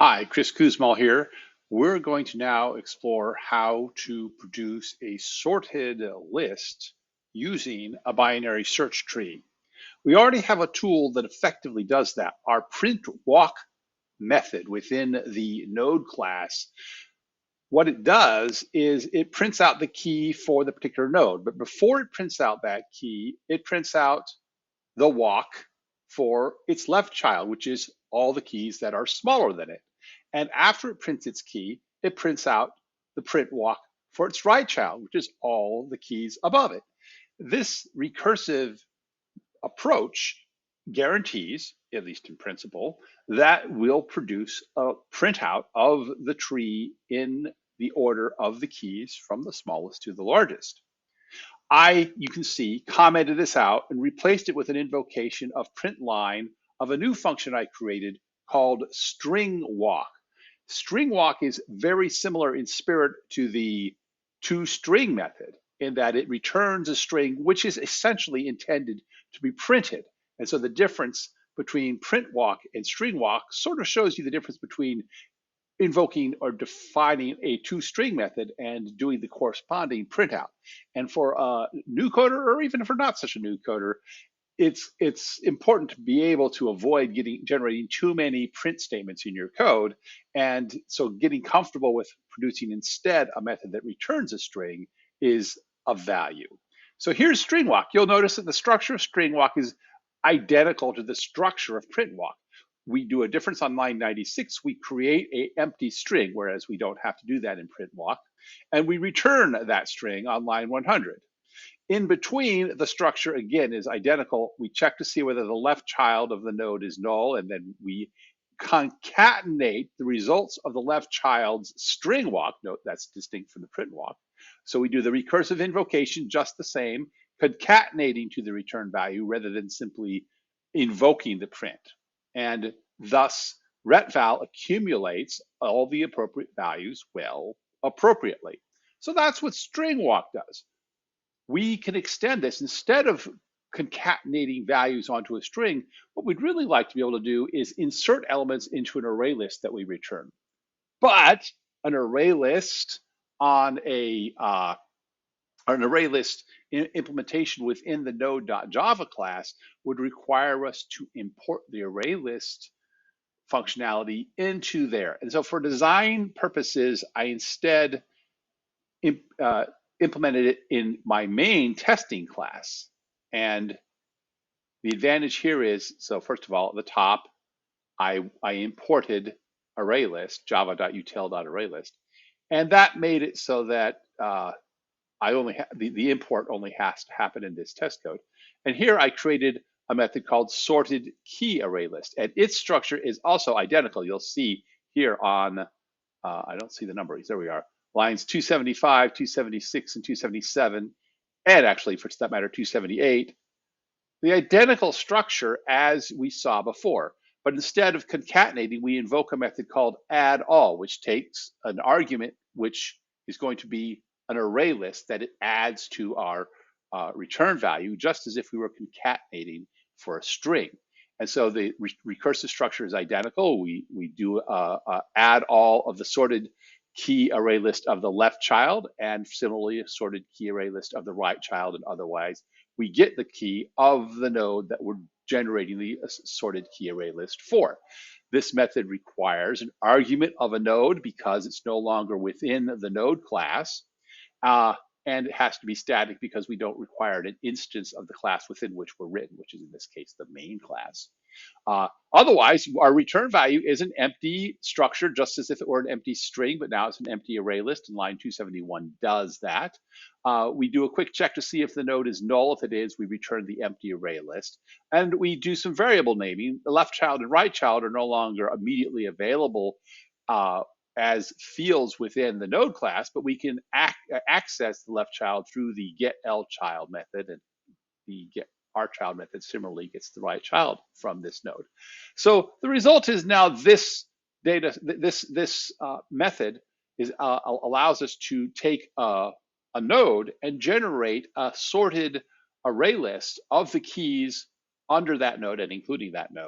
Hi, Chris Kuzmal here. We're going to now explore how to produce a sorted list using a binary search tree. We already have a tool that effectively does that. Our print walk method within the node class, what it does is it prints out the key for the particular node. But before it prints out that key, it prints out the walk for its left child, which is all the keys that are smaller than it. And after it prints its key, it prints out the print walk for its right child, which is all the keys above it. This recursive approach guarantees, at least in principle, that we'll produce a printout of the tree in the order of the keys from the smallest to the largest. You can see, commented this out and replaced it with an invocation of print line of a new function I created called string walk. String walk is very similar in spirit to the toString method in that it returns a string which is essentially intended to be printed. And so the difference between print walk and string walk sort of shows you the difference between invoking or defining a toString method and doing the corresponding printout. And for a new coder, or even for not such a new coder, it's important to be able to avoid generating too many print statements in your code. And so getting comfortable with producing instead a method that returns a string is of value. So here's string walk. You'll notice that the structure of string walk is identical to the structure of print walk. We do a difference on line 96. We create an empty string, whereas we don't have to do that in print walk. And we return that string on line 100. In between, the structure again is identical. We check to see whether the left child of the node is null, and then we concatenate the results of the left child's string walk. Note that's distinct from the print walk. So we do the recursive invocation just the same, concatenating to the return value rather than simply invoking the print. And thus, retval accumulates all the appropriate values well appropriately. So that's what string walk does. We can extend this instead of concatenating values onto a string. What we'd really like to be able to do is insert elements into an array list that we return. But an array list on an array list implementation within the node.java class would require us to import the array list functionality into there. And so for design purposes, I instead implemented it in my main testing class. And the advantage here is, so first of all, at the top, I imported ArrayList, java.util.ArrayList, and that made it so that the import only has to happen in this test code. And here I created a method called sorted key ArrayList, and its structure is also identical. You'll see here on, I don't see the numbers, there we are, lines 275, 276, and 277, and actually, for that matter, 278, the identical structure as we saw before. But instead of concatenating, we invoke a method called add all, which takes an argument which is going to be an array list that it adds to our return value, just as if we were concatenating for a string. And so the recursive structure is identical. We do add all of the sorted key array list of the left child, and similarly a sorted key array list of the right child, and otherwise we get the key of the node that we're generating the sorted key array list for. This method requires an argument of a node because it's no longer within the node class, and it has to be static because we don't require an instance of the class within which we're written, which is in this case the main class. Otherwise, our return value is an empty structure, just as if it were an empty string, but now it's an empty array list, and line 271 does that. We do a quick check to see if the node is null. If it is, we return the empty array list. And we do some variable naming. The left child and right child are no longer immediately available as fields within the node class, but we can access the left child through the getLChild method, and the getOurChild method similarly gets the right child from this node. So the result is now this method allows us to take a node and generate a sorted array list of the keys under that node and including that node.